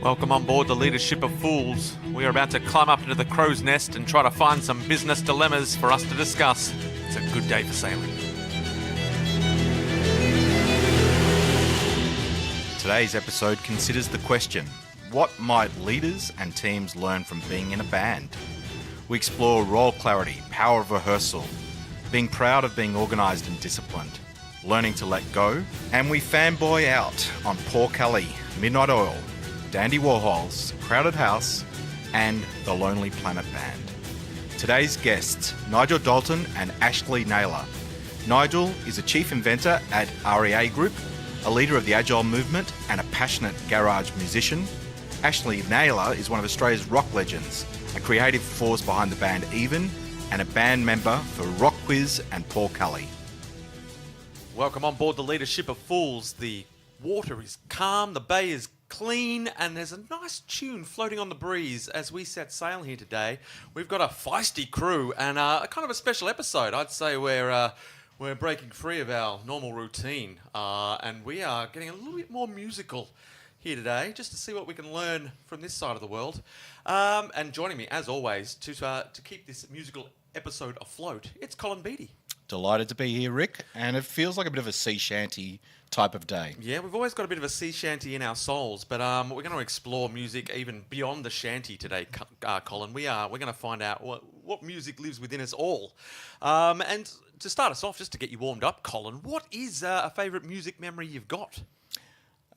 Welcome on board the Leadership of Fools. We are about to climb up into the crow's nest and try to find some business dilemmas for us to discuss. It's a good day for sailing. Today's episode considers the question, what might leaders and teams learn from being in a band? We explore role clarity, power of rehearsal, being proud of being organised and disciplined, learning to let go, and we fanboy out on Paul Kelly, Midnight Oil, Dandy Warhol's Crowded House, and the Lonely Planet Band. Today's guests, Nigel Dalton and Ash Naylor. Nigel is a chief inventor at REA Group, a leader of the Agile movement and a passionate garage musician. Ash Naylor is one of Australia's rock legends, a creative force behind the band Even, and a band member for Rock Quiz and Paul Kelly. Welcome on board the Leadership of Fools. The water is calm, the bay is clean, and there's a nice tune floating on the breeze as we set sail here today. We've got a feisty crew and a kind of a special episode. I'd say we're breaking free of our normal routine, and we are getting a little bit more musical here today, just to see what we can learn from this side of the world. And joining me, as always, to keep this musical episode afloat, it's Colin Beattie. Delighted to be here, Rick, and it feels like a bit of a sea shanty type of day. Yeah, we've always got a bit of a sea shanty in our souls, but we're going to explore music even beyond the shanty today, Colin. We're going to find out what music lives within us all. And to start us off, just to get you warmed up, Colin, what is a favourite music memory you've got?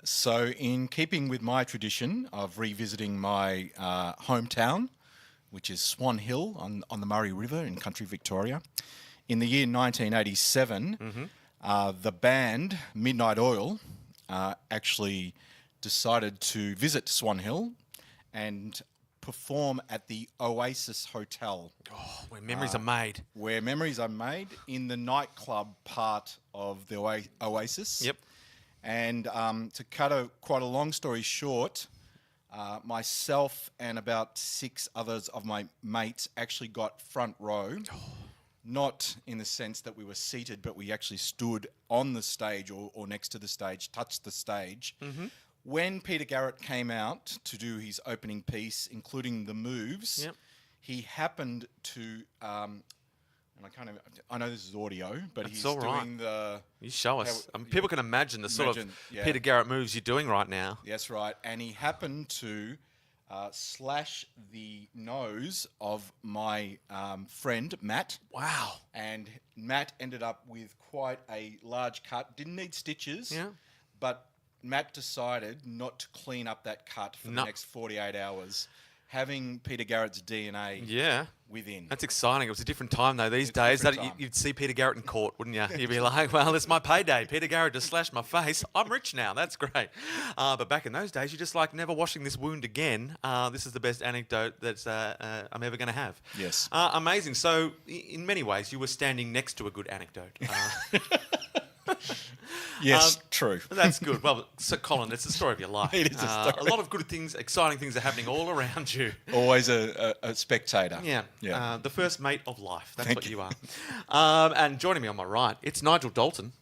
So, in keeping with my tradition of revisiting my hometown, which is Swan Hill on the Murray River in country Victoria, in the year 1987, the band Midnight Oil actually decided to visit Swan Hill and perform at the Oasis Hotel. Oh, where memories are made. Where memories are made in the nightclub part of the Oasis. Yep. And to cut quite a long story short, myself and about 6 others of my mates actually got front row. Not in the sense that we were seated, but we actually stood on the stage or next to the stage, touched the stage. When Peter Garrett came out to do his opening piece, including the moves, he happened to, and I know this is audio, but That's he's all right. doing the... You show us. People can imagine the sort of Peter Garrett moves you're doing right now. That's right. And he happened to slash the nose of my friend, Matt. Wow. And Matt ended up with quite a large cut. Didn't need stitches, but Matt decided not to clean up that cut for the next 48 hours, having Peter Garrett's DNA within. That's exciting. It was a different time, though. These days, you'd see Peter Garrett in court, wouldn't you? You'd be like, well, it's my payday. Peter Garrett just slashed my face. I'm rich now. That's great. But back in those days, you're just like, never washing this wound again. This is the best anecdote that's I'm ever going to have. Yes. Amazing. So, in many ways, you were standing next to a good anecdote. Yes, true. That's good. Well, so Colin, it's the story of your life. It is a story. A lot of good things, exciting things are happening all around you. Always a spectator. Yeah. The first mate of life. That's what you are. And joining me on my right, it's Nigel Dalton.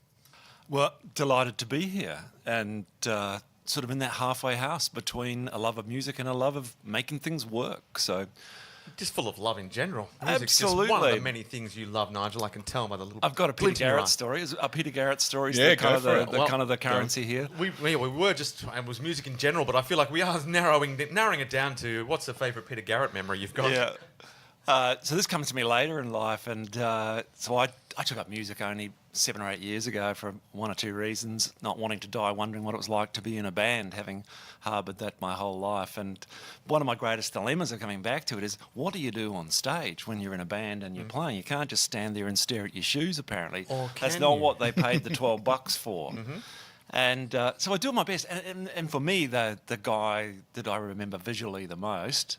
Well, delighted to be here and sort of in that halfway house between a love of music and a love of making things work. So. Just full of love in general. Music's Absolutely. Just one of the many things you love, Nigel. I can tell by the little. I've got a Peter glint in your Garrett eye. story. Are Peter Garrett stories Yeah, kind go of the currency here? We were just, it was music in general, but I feel like we are narrowing it down to what's the favourite Peter Garrett memory you've got? Yeah. So this comes to me later in life, and so I took up music only 7 or 8 years ago for one or two reasons, not wanting to die, wondering what it was like to be in a band, having harboured that my whole life. And one of my greatest dilemmas of coming back to it is, what do you do on stage when you're in a band and you're playing? You can't just stand there and stare at your shoes, apparently. Or can That's not you? what they paid the $12 for. And so I do my best. And for me, the guy that I remember visually the most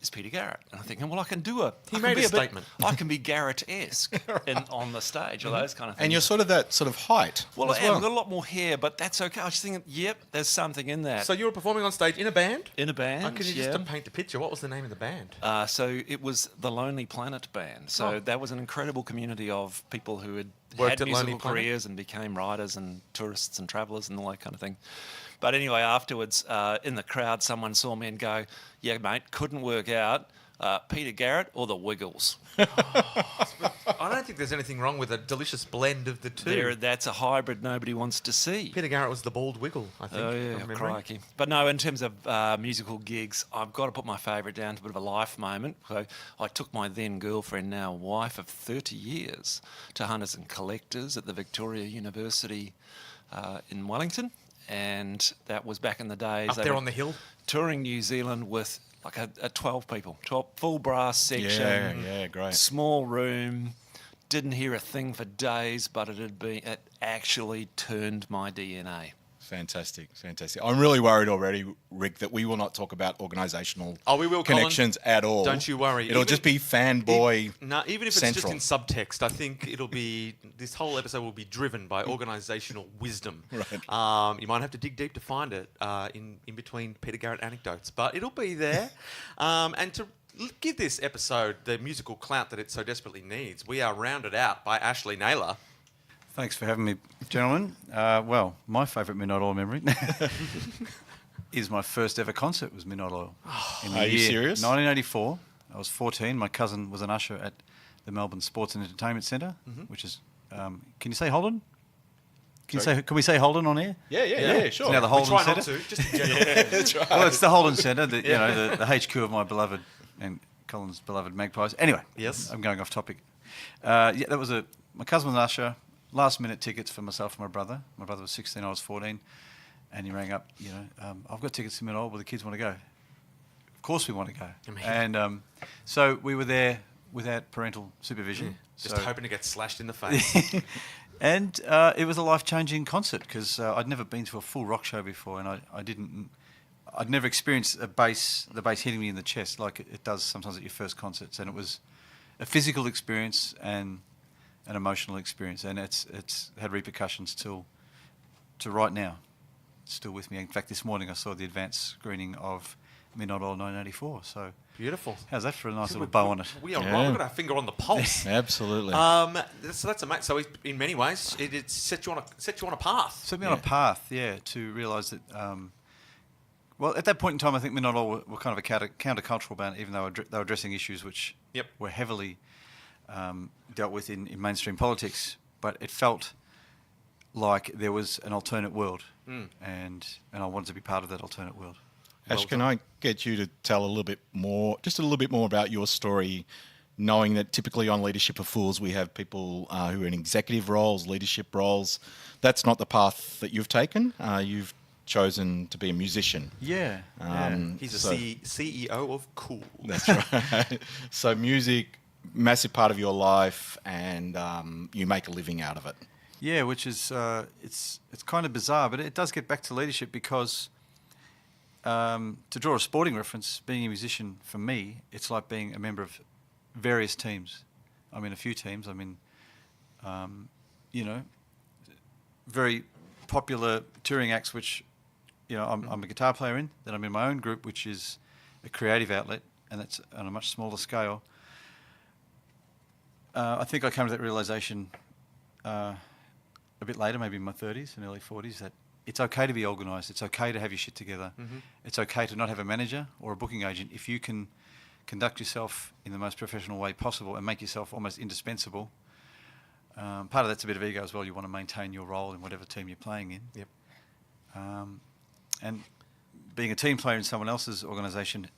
is Peter Garrett. And I'm thinking, well, I can do He made a statement. I can be Garrett-esque on the stage or those kind of things. And you're sort of that sort of height. Well, as I am. I've got a lot more hair, but that's okay. I was just thinking, yep, there's something in that. So you were performing on stage in a band? In a band, Can you just paint the picture? What was the name of the band? So it was the Lonely Planet Band. So that was an incredible community of people who had Worked had at Lonely musical Planet? careers and became writers and tourists and travellers and all that kind of thing. But anyway, afterwards, in the crowd, someone saw me and go, "Yeah, mate, couldn't work out Peter Garrett or the Wiggles." I don't think there's anything wrong with a delicious blend of the two. That's a hybrid nobody wants to see. Peter Garrett was the bald wiggle, I think. Oh, yeah, from memory. crikey. But no, in terms of musical gigs, I've got to put my favourite down to a bit of a life moment. So I took my then girlfriend, now wife of 30 years, to Hunters and Collectors at the Victoria University in Wellington. And that was back in the days. Up They there were on the hill? touring New Zealand with like a 12 people, 12 full brass section. Yeah, great. Small room. Didn't hear a thing for days, but it actually turned my DNA. Fantastic. I'm really worried already, Rick, that we will not talk about organisational We will, Colin. connections at all. Don't you worry. It'll just be fanboy. Even if central. it's just in subtext, I think this whole episode will be driven by organisational wisdom. Right. You might have to dig deep to find it in between Peter Garrett anecdotes, but it'll be there. And to give this episode the musical clout that it so desperately needs, we are rounded out by Ash Naylor. Thanks for having me, gentlemen. Well, my favourite Midnight Oil memory is my first ever concert was Midnight Oil. In the Are you year serious? 1984. I was 14. My cousin was an usher at the Melbourne Sports and Entertainment Centre, which is... can you say Holden? Can we say Holden on air? Yeah, sure. It's now the We Holden try not Centre. to, just in general. That's right. Well, it's the Holden Centre, the HQ of my beloved and Colin's beloved Magpies. Anyway, Yes. I'm going off topic. That was my cousin was an usher. Last minute tickets for myself and my brother. My brother was 16, I was 14, and he rang up. I've got tickets to Midnight. Will the kids want to go? Of course we want to go. And so we were there without parental supervision. Just So- hoping to get slashed in the face. And it was a life-changing concert because I'd never been to a full rock show before, and I'd never experienced the bass hitting me in the chest like it does sometimes at your first concerts. And it was a physical experience and an emotional experience, and it's had repercussions to right now. It's still with me. In fact, this morning I saw the advanced screening of Midnight Oil 1984. So Beautiful. how's that for a nice little bow on it? We are Yeah. right. We've got our finger on the pulse. Absolutely. So that's amazing. So in many ways, it set you on a path. Set me on a path, to realise that. Well, at that point in time, I think Midnight Oil were kind of a countercultural band, even though they were addressing issues which were heavily dealt with in mainstream politics. But it felt like there was an alternate world, and I wanted to be part of that alternate world. Ash, can I get you to tell just a little bit more about your story, knowing that typically on Leadership of Fools we have people who are in executive roles, leadership roles. That's not the path that you've taken. You've chosen to be a musician. Yeah. He's a CEO of Cool. That's right. So music, massive part of your life, and you make a living out of it. Yeah, which is it's kind of bizarre, but it does get back to leadership because to draw a sporting reference, being a musician for me, it's like being a member of various teams. I'm in a few teams. I'm in, very popular touring acts, which I'm a guitar player in. Then I'm in my own group, which is a creative outlet, and that's on a much smaller scale. I think I came to that realisation a bit later, maybe in my 30s and early 40s, that it's okay to be organised. It's okay to have your shit together. It's okay to not have a manager or a booking agent if you can conduct yourself in the most professional way possible and make yourself almost indispensable. Part of that's a bit of ego as well. You want to maintain your role in whatever team you're playing in. Yep. And being a team player in someone else's organisation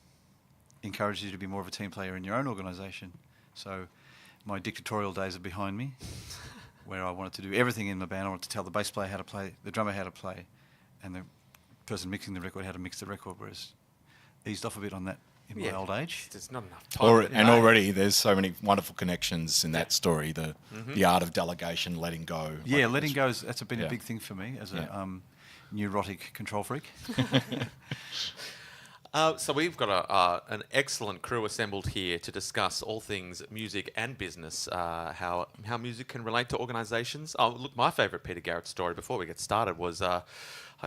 encourages you to be more of a team player in your own organisation. So my dictatorial days are behind me, where I wanted to do everything in my band. I wanted to tell the bass player how to play, the drummer how to play, and the person mixing the record how to mix the record, whereas eased off a bit on that in my old age. There's not enough time. Already there's so many wonderful connections in that story, the art of delegation, letting go. Yeah, letting go, that's been a big thing for me as a neurotic control freak. So we've got an excellent crew assembled here to discuss all things music and business, how music can relate to organisations. Oh, look, my favourite Peter Garrett story before we get started was, I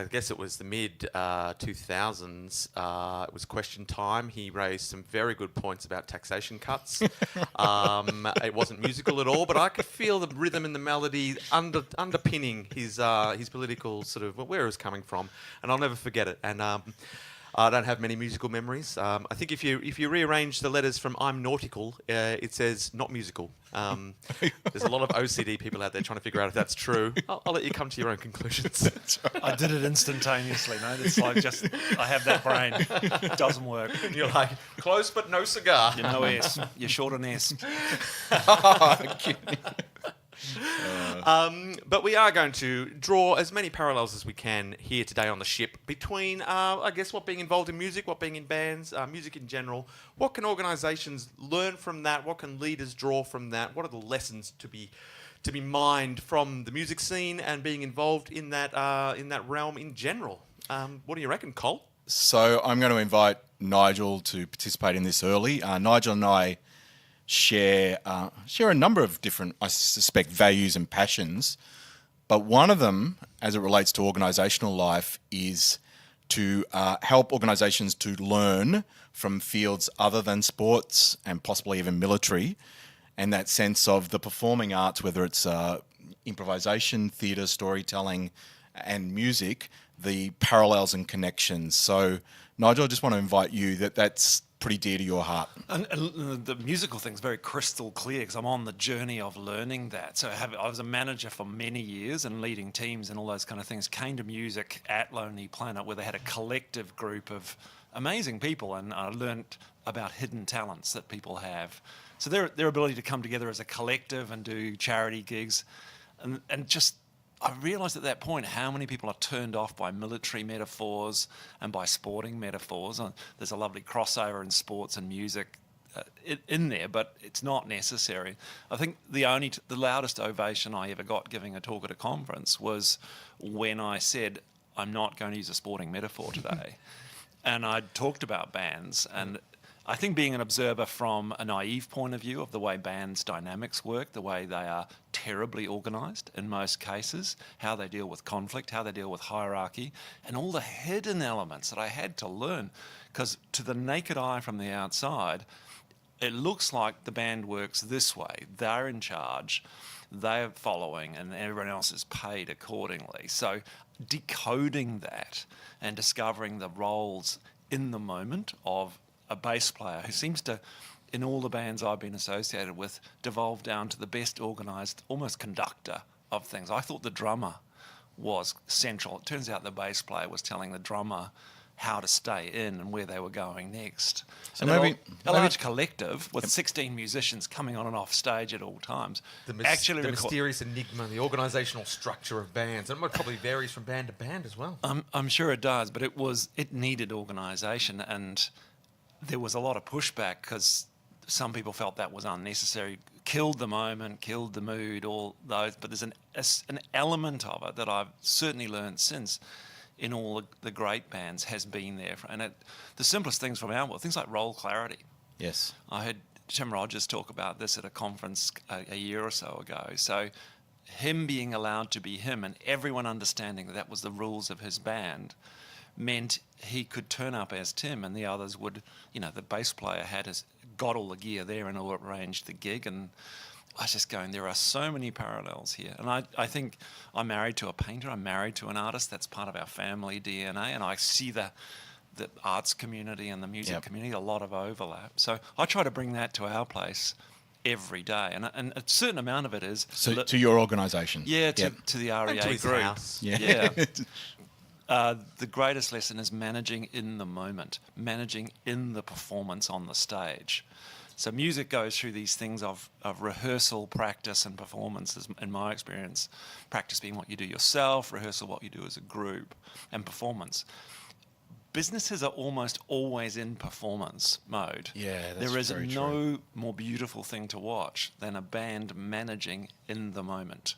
guess it was the mid 2000s. It was question time. He raised some very good points about taxation cuts. It wasn't musical at all, but I could feel the rhythm and the melody underpinning his political sort of where it was coming from, and I'll never forget it. And I don't have many musical memories. I think if you rearrange the letters from I'm nautical, it says not musical. There's a lot of OCD people out there trying to figure out if that's true. I'll let you come to your own conclusions. I did it instantaneously, mate. It's like just, I have that brain. It doesn't work. You're like, close but no cigar. You're no S. You're short an S. But we are going to draw as many parallels as we can here today on the ship between, I guess, what being involved in music, what being in bands, music in general. What can organisations learn from that? What can leaders draw from that? What are the lessons to be mined from the music scene and being involved in that realm in general? What do you reckon, Cole? So I'm going to invite Nigel to participate in this early. Nigel and I share a number of different, I suspect, values and passions, but one of them, as it relates to organisational life, is to help organisations to learn from fields other than sports and possibly even military, and that sense of the performing arts, whether it's improvisation, theatre, storytelling, and music, the parallels and connections. So, Nigel, I just want to invite you that's pretty dear to your heart. And the musical thing's very crystal clear because I'm on the journey of learning that. So I was a manager for many years and leading teams and all those kind of things. Came to music at Lonely Planet where they had a collective group of amazing people, and I learnt about hidden talents that people have. So their ability to come together as a collective and do charity gigs, and just I realised at that point how many people are turned off by military metaphors and by sporting metaphors. There's a lovely crossover in sports and music in there, but it's not necessary. I think the loudest ovation I ever got giving a talk at a conference was when I said, I'm not going to use a sporting metaphor today. And I talked about bands, and I think being an observer from a naive point of view of the way bands' dynamics work, the way they are terribly organised in most cases, how they deal with conflict, how they deal with hierarchy, and all the hidden elements that I had to learn. Because to the naked eye from the outside, it looks like the band works this way. They're in charge, they're following, and everyone else is paid accordingly. So decoding that and discovering the roles in the moment of a bass player who seems to, in all the bands I've been associated with, devolve down to the best organised, almost conductor of things. I thought the drummer was central. It turns out the bass player was telling the drummer how to stay in and where they were going next. So and maybe a large collective with 16 musicians coming on and off stage at all times. The mysterious enigma, the organisational structure of bands, and it probably varies from band to band as well. I'm sure it does, but it needed organisation, and there was a lot of pushback because some people felt that was unnecessary, killed the moment, killed the mood, all those. But there's an element of it that I've certainly learned since in all the great bands has been there. And the simplest things from our world, things like role clarity. Yes. I heard Tim Rogers talk about this at a conference a year or so ago. So him being allowed to be him and everyone understanding that was the rules of his band meant he could turn up as Tim and the others would, the bass player got all the gear there and all arranged the gig. And I was just going, there are so many parallels here. And I think I'm married to a painter, I'm married to an artist, that's part of our family DNA, and I see the arts community and the music community, a lot of overlap. So I try to bring that to our place every day. And a certain amount of it is... So to your organisation? Yeah, to the REA and to his group. house. Yeah. The greatest lesson is managing in the moment, managing in the performance on the stage. So music goes through these things of rehearsal, practice, and performance, in my experience. Practice being what you do yourself, rehearsal what you do as a group, and performance. Businesses are almost always in performance mode. Yeah, that's There is very no true. more beautiful thing to watch than a band managing in the moment.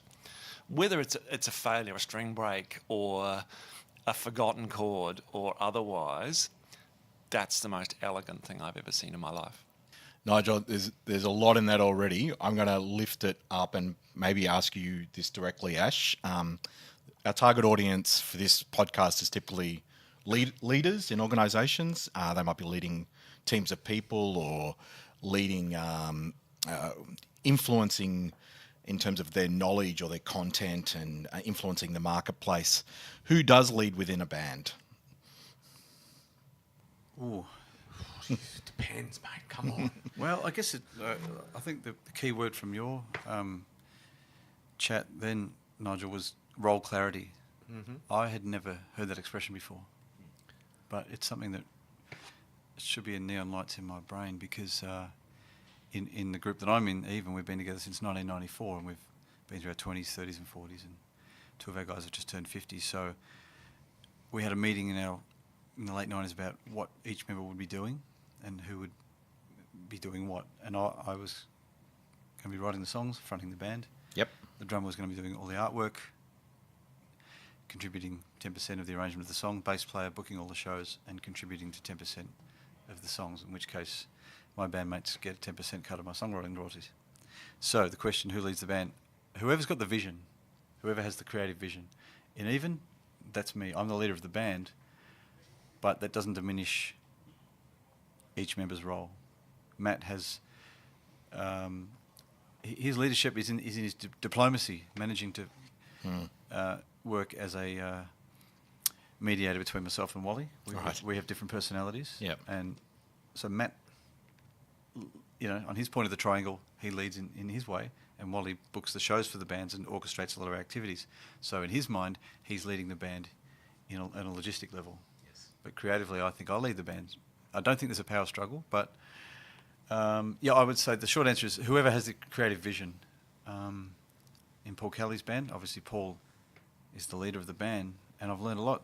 Whether it's a failure, a string break, or a forgotten chord, or otherwise, that's the most elegant thing I've ever seen in my life. Nigel, there's a lot in that already. I'm going to lift it up and maybe ask you this directly, Ash. Our target audience for this podcast is typically leaders in organisations. They might be leading teams of people or leading, influencing in terms of their knowledge or their content and influencing the marketplace. Who does lead within a band? Ooh. Depends, mate. Come on. Well, I guess I think the key word from your chat then, Nigel, was role clarity. Mm-hmm. I had never heard that expression before, but it's something that should be in neon lights in my brain because in the group that I'm in, even we've been together since 1994 and we've been through our 20s, 30s and 40s, and two of our guys have just turned 50. So we had a meeting in the late 90s about what each member would be doing and who would be doing what. And I was going to be writing the songs, fronting the band. Yep. The drummer was going to be doing all the artwork, contributing 10% of the arrangement of the song, bass player booking all the shows and contributing to 10% of the songs, in which case my bandmates get a 10% cut of my songwriting royalties. So the question, who leads the band? Whoever's got the vision, whoever has the creative vision. And even, that's me, I'm the leader of the band, but that doesn't diminish each member's role. Matt has, his leadership is in his diplomacy, managing to work as a mediator between myself and Wally. We have different personalities. Yep. And so Matt, on his point of the triangle, he leads in his way, and Wally books the shows for the bands and orchestrates a lot of our activities. So in his mind, he's leading the band on a logistic level. Yes. But creatively, I think I'll lead the band. I don't think there's a power struggle, but I would say the short answer is whoever has the creative vision. In Paul Kelly's band, obviously Paul is the leader of the band, and I've learned a lot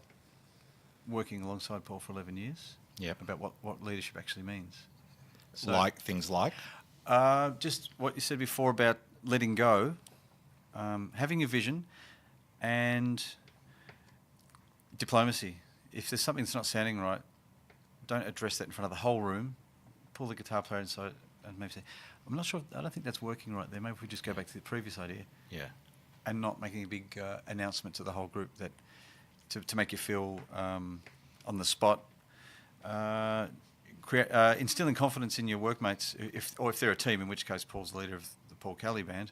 working alongside Paul for 11 years about what leadership actually means. So, Things like? just what you said before about letting go, having a vision, and diplomacy. If there's something that's not sounding right, don't address that in front of the whole room. Pull the guitar player inside and maybe say, I don't think that's working right there. Maybe if we just go back to the previous idea. Yeah. And not making a big announcement to the whole group that to make you feel on the spot. Instilling confidence in your workmates, if they're a team, in which case Paul's the leader of the Paul Kelly band.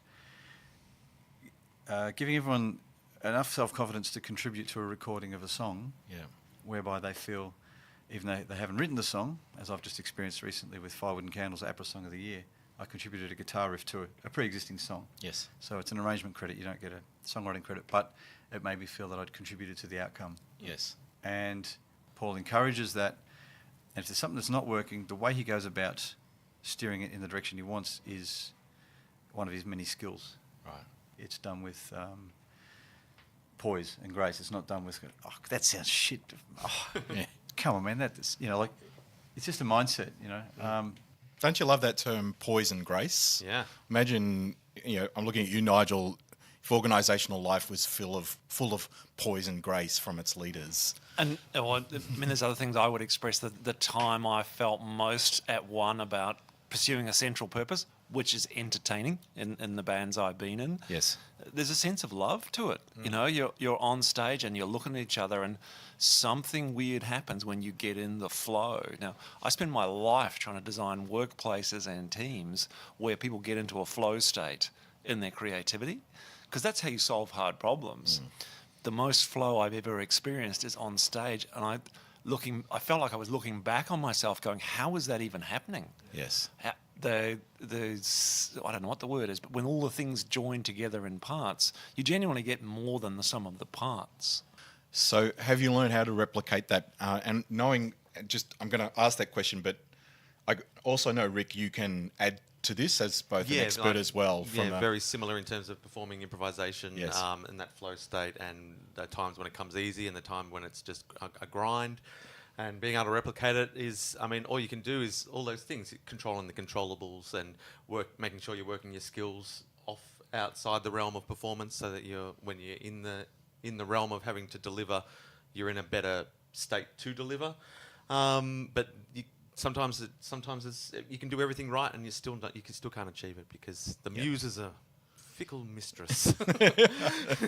Giving everyone enough self-confidence to contribute to a recording of a song, whereby they feel, even though they haven't written the song, as I've just experienced recently with Firewood and Candles, APRA Song of the Year, I contributed a guitar riff to a pre-existing song. Yes. So it's an arrangement credit, you don't get a songwriting credit, but it made me feel that I'd contributed to the outcome. Yes. And Paul encourages that, and if there's something that's not working, the way he goes about steering it in the direction he wants is one of his many skills. Right. It's done with poise and grace. It's not done with, oh, that sounds shit. Oh, Yeah. come on, man. That's, it's just a mindset, Don't you love that term, poise and grace? Yeah. Imagine, I'm looking at you, Nigel, if organisational life was full of poise and grace from its leaders. And there's other things I would express. The time I felt most at one about pursuing a central purpose, which is entertaining in the bands I've been in. Yes. There's a sense of love to it. You're on stage and you're looking at each other, and something weird happens when you get in the flow. Now, I spend my life trying to design workplaces and teams where people get into a flow state in their creativity, because that's how you solve hard problems. The most flow I've ever experienced is on stage, and I felt like I was looking back on myself going, how is that even happening? Yes. I don't know what the word is, but when all the things join together in parts, you genuinely get more than the sum of the parts. So have you learned how to replicate that? And knowing, I'm going to ask that question, but I also know, Rick, you can add to this as both an expert as well. Very similar in terms of performing improvisation Yes. in that flow state, and the times when it comes easy and the time when it's just a grind. And being able to replicate it is, all you can do is all those things, controlling the controllables and making sure you're working your skills outside the realm of performance, so that when you're in the realm of having to deliver, you're in a better state to deliver. But sometimes you can do everything right, and you still can't achieve it because the muse is a fickle mistress.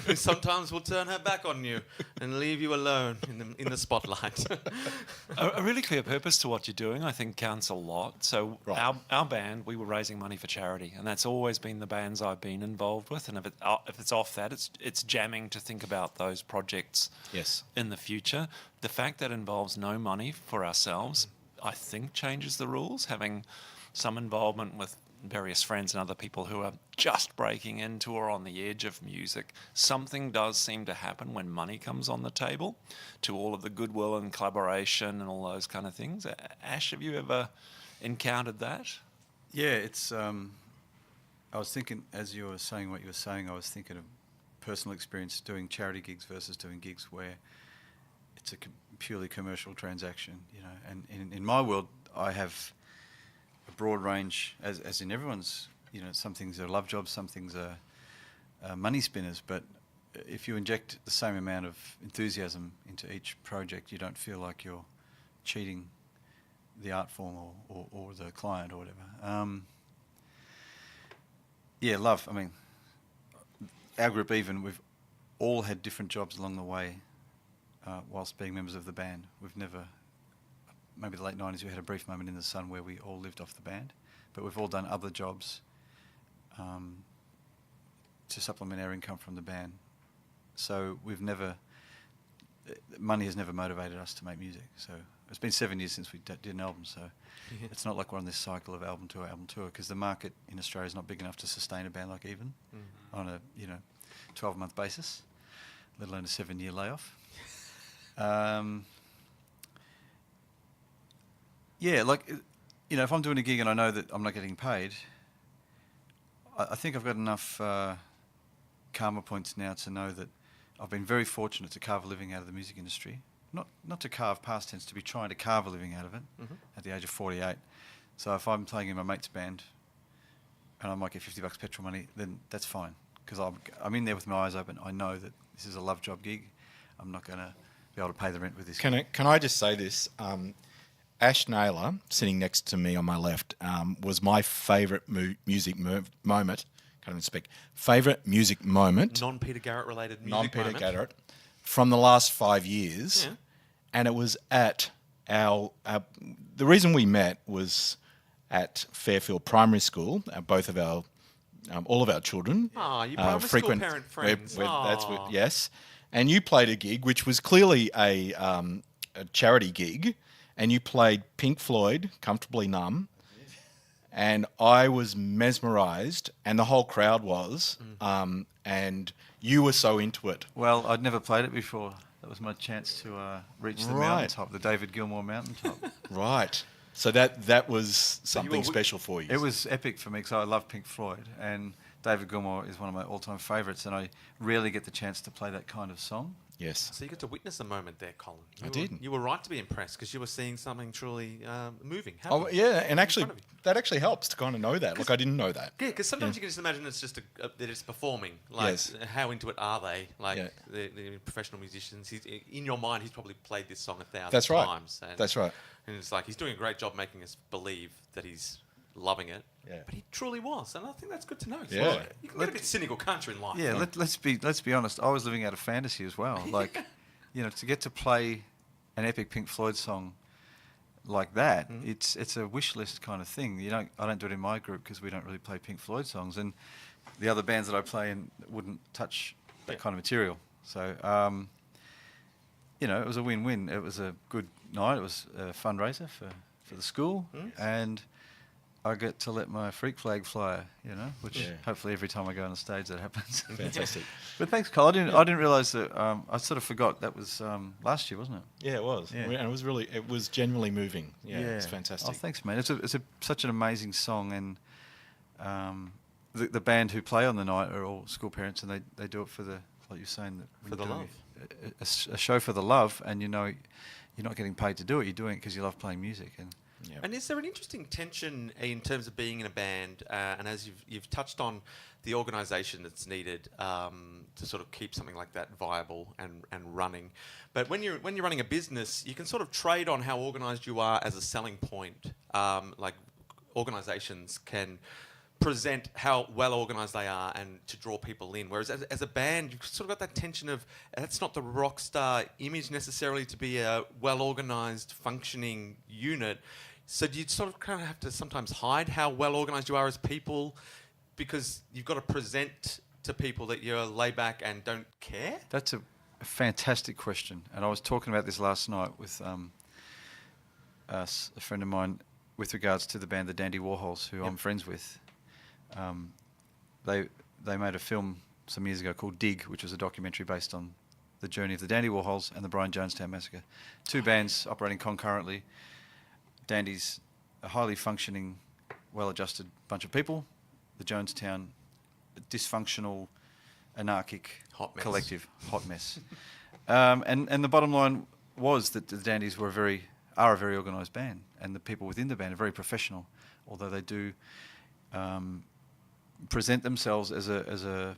Who sometimes will turn her back on you and leave you alone in the spotlight. A really clear purpose to what you're doing, I think, counts a lot. So our band, we were raising money for charity, and that's always been the bands I've been involved with. And if it's off that, it's jamming to think about those projects in the future. The fact that involves no money for ourselves, I think, changes the rules. Having some involvement with various friends and other people who are just breaking into or on the edge of music, something does seem to happen when money comes on the table to all of the goodwill and collaboration and all those kind of things. Ash, have you ever encountered that? Yeah, it's. I was thinking, as you were saying what you were saying, I was thinking of personal experience doing charity gigs versus doing gigs where it's a purely commercial transaction, you know. And in my world, I have a broad range, as in everyone's, you know, some things are love jobs, some things are money spinners, but if you inject the same amount of enthusiasm into each project, you don't feel like you're cheating the art form or the client or whatever. Yeah, love. I mean, our group even, we've all had different jobs along the way whilst being members of the band. We've never... Maybe the late 90s, we had a brief moment in the sun where we all lived off the band, but we've all done other jobs to supplement our income from the band. So we've never... Money has never motivated us to make music. So it's been 7 years since we did an album, so it's not like we're on this cycle of album tour, because the market in Australia is not big enough to sustain a band like Even on a 12-month basis, let alone a 7-year layoff. Yeah, like, you know, if I'm doing a gig and I know that I'm not getting paid, I think I've got enough karma points now to know that I've been very fortunate to carve a living out of the music industry. Not to carve past tense, to be trying to carve a living out of it at the age of 48. So if I'm playing in my mate's band and I might get $50 petrol money, then that's fine, because I'm in there with my eyes open. I know that this is a love job gig. I'm not going to be able to pay the rent with this. Can I just say this? Ash Naylor, sitting next to me on my left, was my favourite music moment. Can't even speak. Favourite music moment. Non-Peter Garrett related music Non-Peter moment. Garrett from the last 5 years. Yeah. And it was at our... the reason we met was at Fairfield Primary School. Both of our... all of our children. Oh, you primary school parent friends. Yes. And you played a gig which was clearly a charity gig. And you played Pink Floyd, Comfortably Numb, and I was mesmerised, and the whole crowd was, and you were so into it. Well, I'd never played it before. That was my chance to reach the mountaintop, the David Gilmour mountaintop. Right. So that was something special for you. It was epic for me, because I love Pink Floyd, and David Gilmour is one of my all-time favourites, and I rarely get the chance to play that kind of song. Yes. So you got to witness a moment there, Colin. I did. You were right to be impressed, because you were seeing something truly moving. Oh, yeah, and actually, that actually helps to kind of know that. Like, I didn't know that. Yeah, because sometimes you can just imagine it's just they're just performing. Like, how into it are they? Like, the professional musicians. In your mind, he's probably played this song 1,000 times. That's right. And it's like, he's doing a great job making us believe that he's loving it. Yeah. But he truly was, and I think that's good to know. Yeah. Well, you can get a bit cynical, can't you, in life? Yeah, let's be honest. I was living out of fantasy as well. Like, you know, to get to play an epic Pink Floyd song like that, it's a wish list kind of thing. I don't do it in my group because we don't really play Pink Floyd songs, and the other bands that I play in wouldn't touch that kind of material. So, you know, it was a win-win. It was a good night. It was a fundraiser for the school, and I get to let my freak flag fly, you know, which hopefully every time I go on the stage that happens. Fantastic. But thanks, Cole. I didn't realise that. I sort of forgot that was last year, wasn't it? Yeah, it was. Yeah. And it was genuinely moving. Yeah, it's fantastic. Oh, thanks, man. It's such an amazing song, and the band who play on the night are all school parents, and they do it for the, like you're saying, for the love. A show for the love, and you know, you're not getting paid to do it. You're doing it because you love playing music, and Yeah. And is there an interesting tension in terms of being in a band, and as you've touched on the organisation that's needed to sort of keep something like that viable and running, but when you're running a business, you can sort of trade on how organised you are as a selling point. Like organisations can present how well organised they are and to draw people in. Whereas as a band, you've sort of got that tension of that's not the rock star image necessarily to be a well organised, functioning unit. So do you sort of kind of have to sometimes hide how well organised you are as people because you've got to present to people that you're laid back and don't care? That's a fantastic question. And I was talking about this last night with a friend of mine with regards to the band The Dandy Warhols, who I'm friends with. They made a film some years ago called Dig, which was a documentary based on the journey of the Dandy Warhols and the Brian Jonestown Massacre. Two bands operating concurrently. Dandy's a highly functioning, well-adjusted bunch of people. The Jonestown, a dysfunctional, anarchic, Hot mess. collective, hot mess. And the bottom line was that the Dandies are a very organised band, and the people within the band are very professional, although they do present themselves as a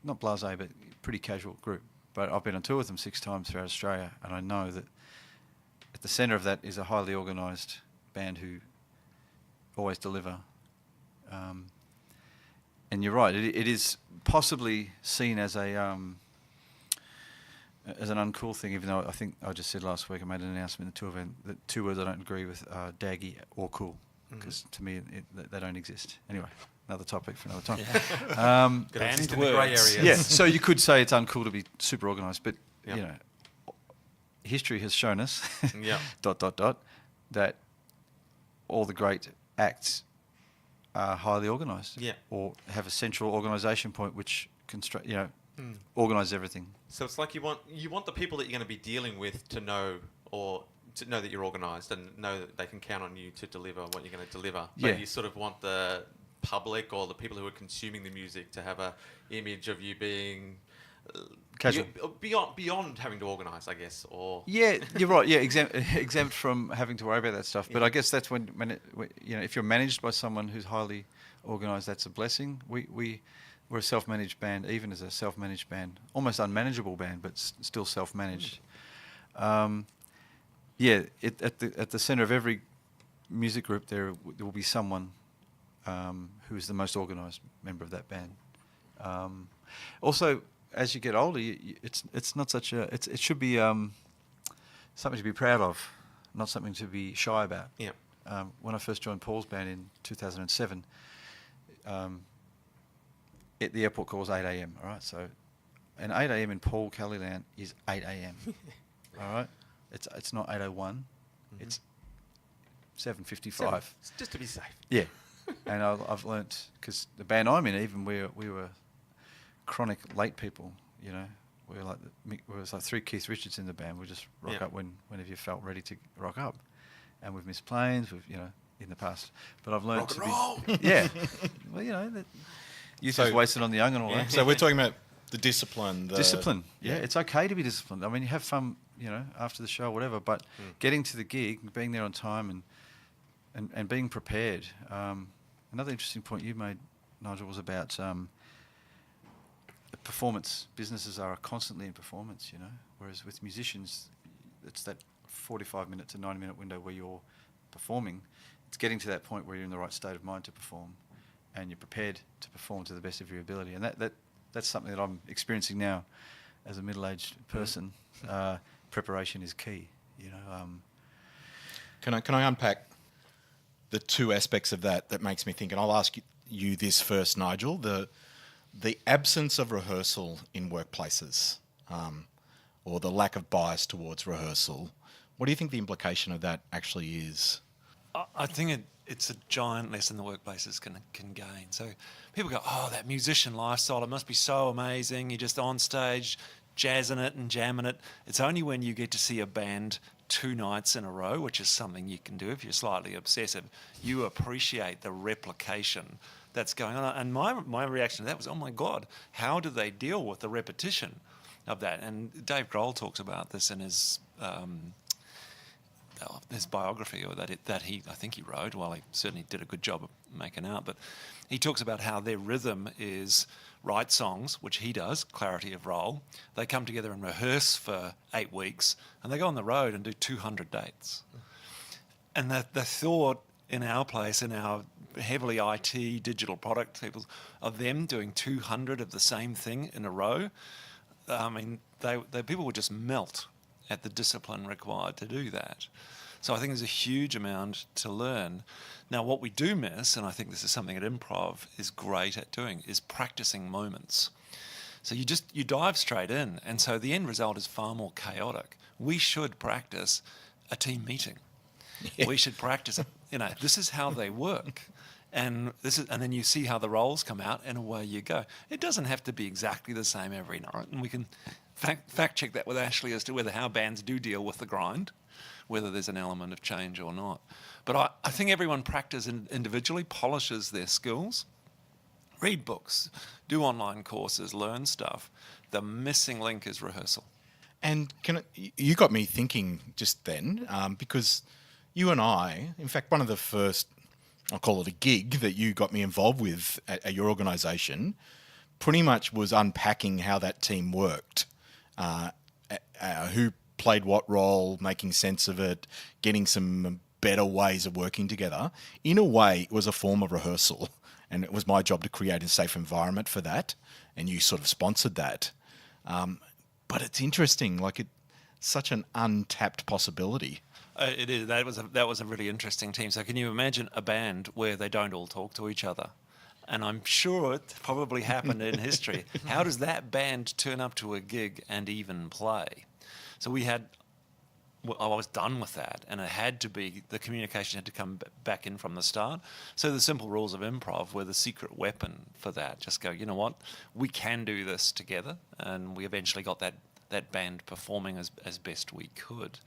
not blasé but pretty casual group. But I've been on tour with them 6 times throughout Australia, and I know that at the centre of that is a highly organised band who always deliver. And you're right, it is possibly seen as an uncool thing, even though I think I just said last week, I made an announcement in the tour event that 2 words I don't agree with are daggy or cool, because to me they don't exist. Anyway, another topic for another time. Gotta exist in Banned the grey words. areas. Yeah, so you could say it's uncool to be super organised, but Yep. you know, history has shown us Yep. ... that all the great acts are highly organised, Yeah. or have a central organisation point which organises everything. So it's like you want the people that you're going to be dealing with to know that you're organised and know that they can count on you to deliver what you're going to deliver. Yeah. But you sort of want the public or the people who are consuming the music to have a image of you being Casual. beyond having to organise, I guess. Or Yeah, you're right. Yeah, exempt from having to worry about that stuff. But I guess that's when if you're managed by someone who's highly organised, that's a blessing. We're a self-managed band, even as a self-managed band, almost unmanageable band, but still self-managed. At the centre of every music group, there will be someone who is the most organised member of that band. Also, as you get older, it's not such a it should be something to be proud of, not something to be shy about. Yeah. When I first joined Paul's band in 2007, the airport call was 8 a.m. All right, so and 8 a.m. in Paul Kellyland is 8 a.m. All right, it's not 8:01, it's 7:55. Just to be safe. Yeah, and I've learnt, because the band I'm in, even we were chronic late people. You know, we was like 3 Keith Richards in the band. We just rock up whenever you felt ready to rock up, and we've missed planes. We've in the past, but I've learned to be yeah. Well, that youth is wasted on the young and all that. So we're talking about the discipline. Discipline. Yeah, it's okay to be disciplined. I mean, you have fun, after the show, whatever. But getting to the gig, being there on time, and being prepared. Another interesting point you made, Nigel, was about performance. Businesses are constantly in performance, whereas with musicians, it's that 45-minute to 90-minute window where you're performing. It's getting to that point where you're in the right state of mind to perform, and you're prepared to perform to the best of your ability. And that's something that I'm experiencing now as a middle-aged person. Preparation is key, Can I unpack the 2 aspects of that makes me think, and I'll ask you this first, Nigel, the absence of rehearsal in workplaces, or the lack of bias towards rehearsal. What do you think the implication of that actually is? I think it's a giant lesson the workplaces can gain. So people go, oh, that musician lifestyle, it must be so amazing. You're just on stage, jazzing it and jamming it. It's only when you get to see a band 2 nights in a row, which is something you can do if you're slightly obsessive, you appreciate the replication that's going on. And my reaction to that was, oh my God, how do they deal with the repetition of that? And Dave Grohl talks about this in his this biography or that I think he wrote. Well, he certainly did a good job of making out. But he talks about how their rhythm is write songs, which he does, clarity of role. They come together and rehearse for 8 weeks, and they go on the road and do 200 dates. And the thought in our place, in our heavily IT digital product people, of them doing 200 of the same thing in a row, I mean, they people would just melt at the discipline required to do that. So I think there's a huge amount to learn. Now, what we do miss, and I think this is something that improv is great at doing, is practicing moments. So you dive straight in, and so the end result is far more chaotic. We should practice a team meeting. Yeah. We should practice, this is how they work. And then you see how the roles come out, and away you go. It doesn't have to be exactly the same every night, and we can fact check that with Ashley as to how bands do deal with the grind, whether there's an element of change or not. But I think everyone practices individually, polishes their skills, read books, do online courses, learn stuff. The missing link is rehearsal. And you got me thinking just then, because you and I, in fact, one of the first, I'll call it a gig, that you got me involved with at your organisation, pretty much was unpacking how that team worked, who played what role, making sense of it, getting some better ways of working together. In a way, it was a form of rehearsal, and it was my job to create a safe environment for that, and you sort of sponsored that. But it's interesting, it's such an untapped possibility. It is. That was a really interesting team. So can you imagine a band where they don't all talk to each other? And I'm sure it probably happened in history. How does that band turn up to a gig and even play? So I was done with that, and the communication had to come back in from the start. So the simple rules of improv were the secret weapon for that. Just go, you know what, we can do this together, and we eventually got that band performing as best we could.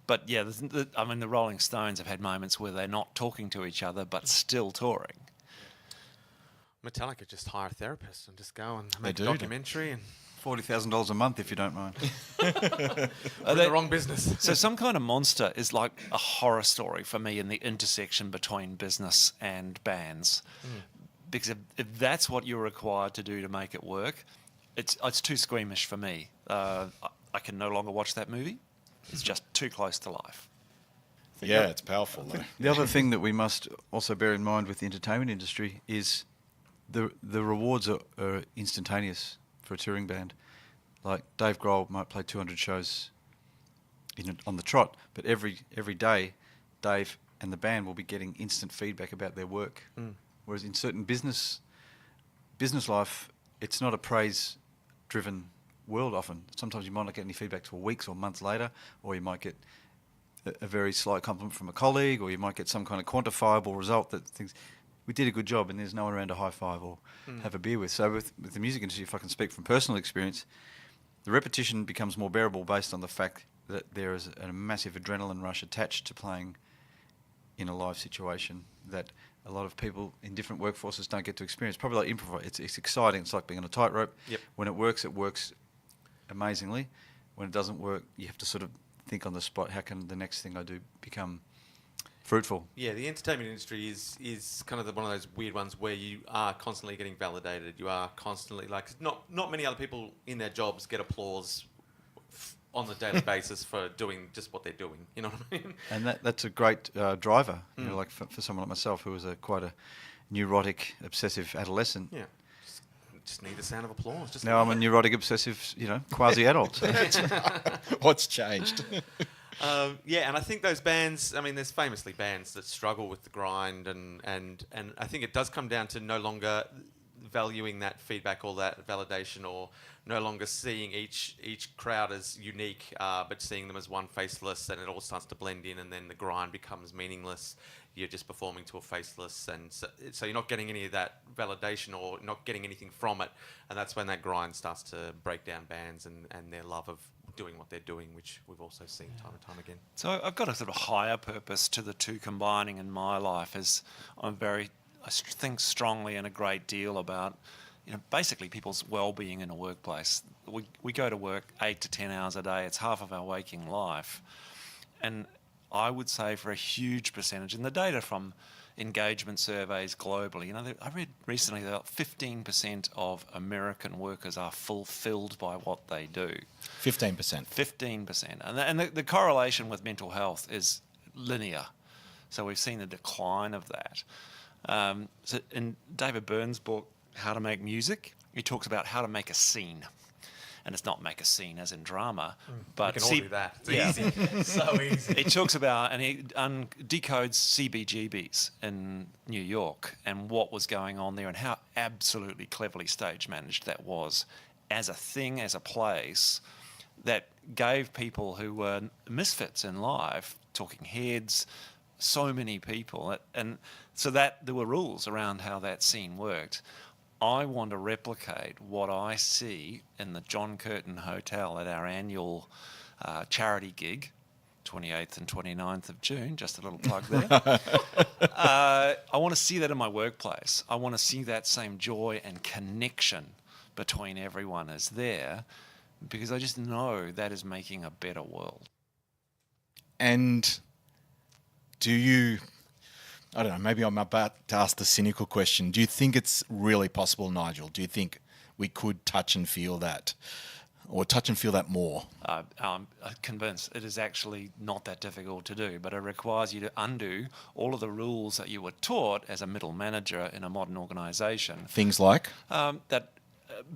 But yeah, the Rolling Stones have had moments where they're not talking to each other but still touring. Metallica just hire a therapist and just go and make a documentary and $40,000 a month, if you don't mind. We're in the wrong business. So Some Kind of Monster is like a horror story for me in the intersection between business and bands. Because if that's what you're required to do to make it work, it's too squeamish for me. I can no longer watch that movie. It's just too close to life. Yeah, it's powerful, though. The other thing that we must also bear in mind with the entertainment industry is the rewards are instantaneous for a touring band. Like Dave Grohl might play 200 shows on the trot, but every day, Dave and the band will be getting instant feedback about their work. Whereas in certain business life, it's not a praise-driven world often. Sometimes you might not get any feedback till weeks or months later, or you might get a very slight compliment from a colleague, or you might get some kind of quantifiable result that thinks, we did a good job and there's no one around to high-five or have a beer with. So with the music industry, if I can speak from personal experience, the repetition becomes more bearable based on the fact that there is a massive adrenaline rush attached to playing in a live situation that a lot of people in different workforces don't get to experience. Probably like improv, it's exciting. It's like being on a tightrope. Yep. When it works amazingly. When it doesn't work, you have to sort of think on the spot, how can the next thing I do become fruitful? Yeah, the entertainment industry is kind of one of those weird ones where you are constantly getting validated. You are constantly, not many other people in their jobs get applause on a daily basis for doing just what they're doing. You know what I mean? And that's a great driver. You know, like for someone like myself who was quite a neurotic, obsessive adolescent. Yeah. Just need the sound of applause. Now I'm a neurotic, obsessive, quasi-adult. So. What's changed? Yeah, and I think those bands, there's famously bands that struggle with the grind, and I think it does come down to no longer valuing that feedback or that validation, or no longer seeing each crowd as unique, but seeing them as one faceless, and it all starts to blend in, and then the grind becomes meaningless. You're just performing to a faceless, and so you're not getting any of that validation or not getting anything from it, and that's when that grind starts to break down bands and their love of doing what they're doing, which we've also seen time and time again. So I've got a sort of higher purpose to the two combining in my life. As I think strongly and a great deal about, basically people's well-being in a workplace. We go to work 8 to 10 hours a day. It's half of our waking life, and I would say for a huge percentage, and the data from engagement surveys globally, I read recently that 15% of American workers are fulfilled by what they do. 15%. 15%. And the correlation with mental health is linear. So we've seen the decline of that. So in David Byrne's book, How to Make Music, he talks about how to make a scene. And it's not make a scene as in drama, but We can all do that. It's easy. So easy. He talks about, and he decodes CBGBs in New York and what was going on there and how absolutely cleverly stage managed that was as a thing, as a place that gave people who were misfits in life, talking heads, so many people. And so that there were rules around how that scene worked. I want to replicate what I see in the John Curtin Hotel at our annual charity gig, 28th and 29th of June, just a little plug there. I want to see that in my workplace. I want to see that same joy and connection between everyone is there, because I just know that is making a better world. And do you... I don't know, maybe I'm about to ask the cynical question. Do you think it's really possible, Nigel? Do you think we could touch and feel that, or touch and feel that more? I'm convinced it is actually not that difficult to do, but it requires you to undo all of the rules that you were taught as a middle manager in a modern organisation. Things like? That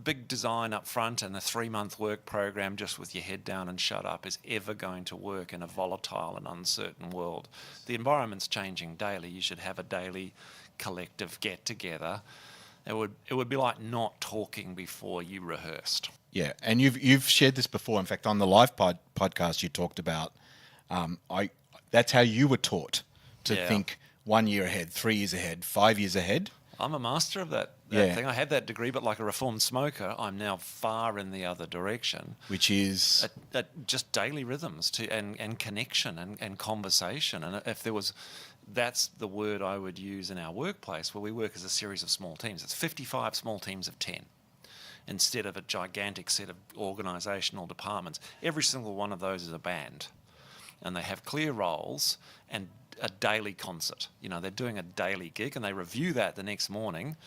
big design up front and a 3-month work program just with your head down and shut up is ever going to work in a volatile and uncertain world. The environment's changing daily. You should have a daily collective get together. It would be like not talking before you rehearsed. Yeah, and you've shared this before. In fact, on the live podcast, you talked about that's how you were taught to think 1 year ahead, 3 years ahead, 5 years ahead. I'm a master of that thing. I had that degree, but like a reformed smoker, I'm now far in the other direction. Which is? Just daily rhythms and connection and conversation. And if there was, that's the word I would use in our workplace, where we work as a series of small teams. It's 55 small teams of 10 instead of a gigantic set of organisational departments. Every single one of those is a band. And they have clear roles and a daily concert. They're doing a daily gig and they review that the next morning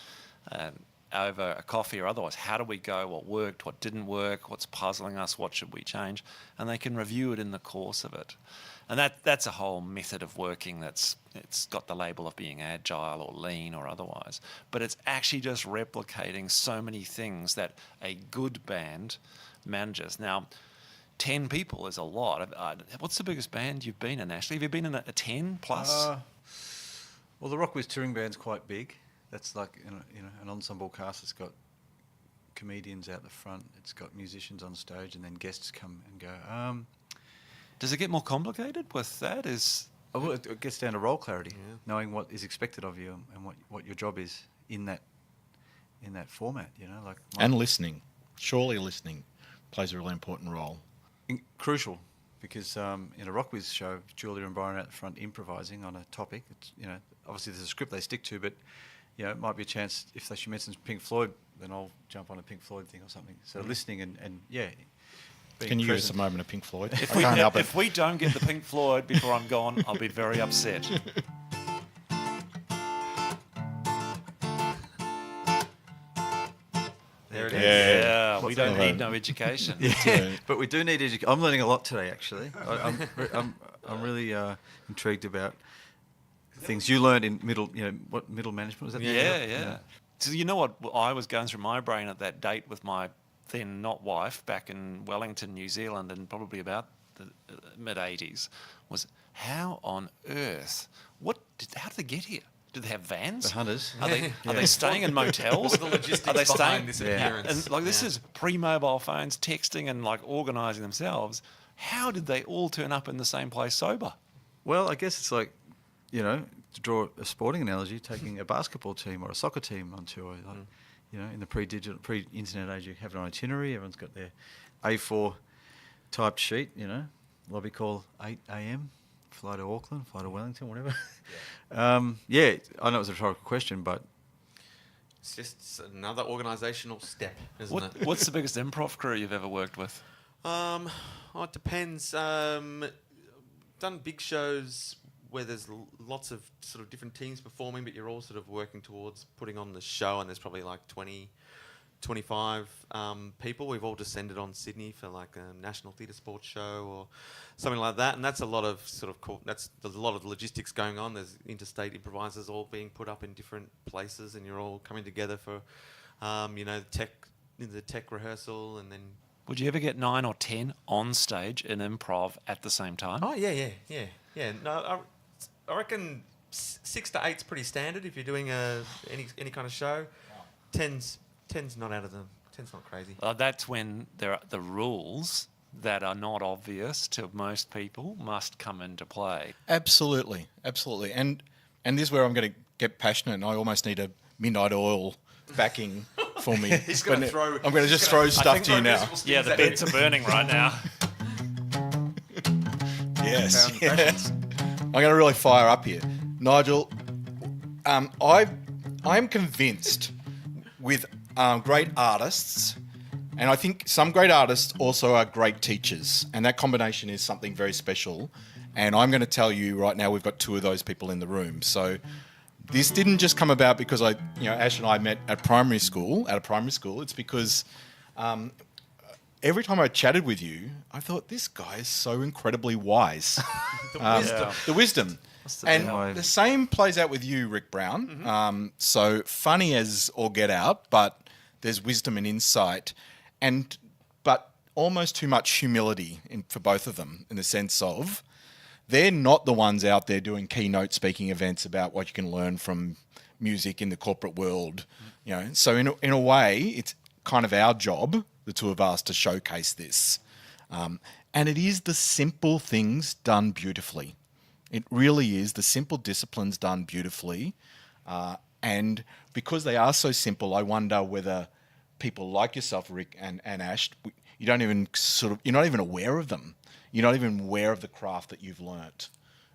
over a coffee or otherwise. How do we go? What worked? What didn't work? What's puzzling us? What should we change? And they can review it in the course of it. And that's a whole method of working it's got the label of being agile or lean or otherwise. But it's actually just replicating so many things that a good band manages. Now, 10 people is a lot. What's the biggest band you've been in, Ashley? Have you been in a 10 plus? Well, the Rockwiz touring band's quite big. That's like an ensemble cast. It's got comedians out the front. It's got musicians on stage, and then guests come and go. Does it get more complicated with that? Well, it gets down to role clarity, knowing what is expected of you and what your job is in that format. And listening. Surely listening plays a really important role. Crucial, because in a Rockwiz show, Julia and Brian are at the front improvising on a topic. It's, obviously there's a script they stick to, but it might be a chance if she mentions Pink Floyd, then I'll jump on a Pink Floyd thing or something. So listening and Can you give us a moment of Pink Floyd? If we don't get the Pink Floyd before I'm gone, I'll be very upset. There it is. Yeah, we don't need no education. But we do need education. I'm learning a lot today, actually. I'm really intrigued about things you learned in middle management was that? Yeah. So you know what I was going through my brain at that date with my then not wife back in Wellington, New Zealand, in probably about the mid '80s, was how on earth? How did they get here? Do they have vans? The hunters. Are they staying in motels? What are the logistics behind this appearance? And this is pre-mobile phones, texting and organising themselves. How did they all turn up in the same place sober? Well, I guess it's like, to draw a sporting analogy, taking a basketball team or a soccer team on tour. In the pre-internet age, you have an itinerary. Everyone's got their A4 typed sheet. Lobby call 8 a.m. Fly to Auckland, fly to Wellington, whatever. I know it was a rhetorical question, but it's just another organisational step, isn't it? What's the biggest improv crew you've ever worked with? It depends. done big shows where there's lots of sort of different teams performing, but you're all sort of working towards putting on the show, and there's probably like 20, 25 people. We've all descended on Sydney for like a National Theatre Sports show or something like that, and that's a lot of sort of there's a lot of logistics going on. There's interstate improvisers all being put up in different places, and you're all coming together for the tech rehearsal, and then. Would you ever get 9 or 10 on stage in improv at the same time? Oh yeah. No, I reckon 6 to 8's pretty standard if you're doing any kind of show. 10's not out of them. 10's not crazy. That's when there are the rules that are not obvious to most people must come into play. Absolutely. And this is where I'm going to get passionate, and I almost need a Midnight Oil backing for me. He's going to throw. I'm going to just throw stuff to you now. Yeah, the beds are burning right now. Yes. I'm going to really fire up here, Nigel. I'm convinced with great artists, and I think some great artists also are great teachers, and that combination is something very special. And I'm going to tell you right now, we've got 2 of those people in the room. So this didn't just come about because Ash and I met at a primary school. It's because every time I chatted with you, I thought, this guy is so incredibly wise. The wisdom. And the same plays out with you, Rick Brown. Mm-hmm. So funny as all get out, but there's wisdom and insight, but almost too much humility for both of them, in the sense of they're not the ones out there doing keynote speaking events about what you can learn from music in the corporate world. So in a way, it's kind of our job, the 2 of us, to showcase this. And it is the simple things done beautifully. It really is the simple disciplines done beautifully. And because they are so simple, I wonder whether people like yourself, Rick and Ash, you're not even aware of them. You're not even aware of the craft that you've learnt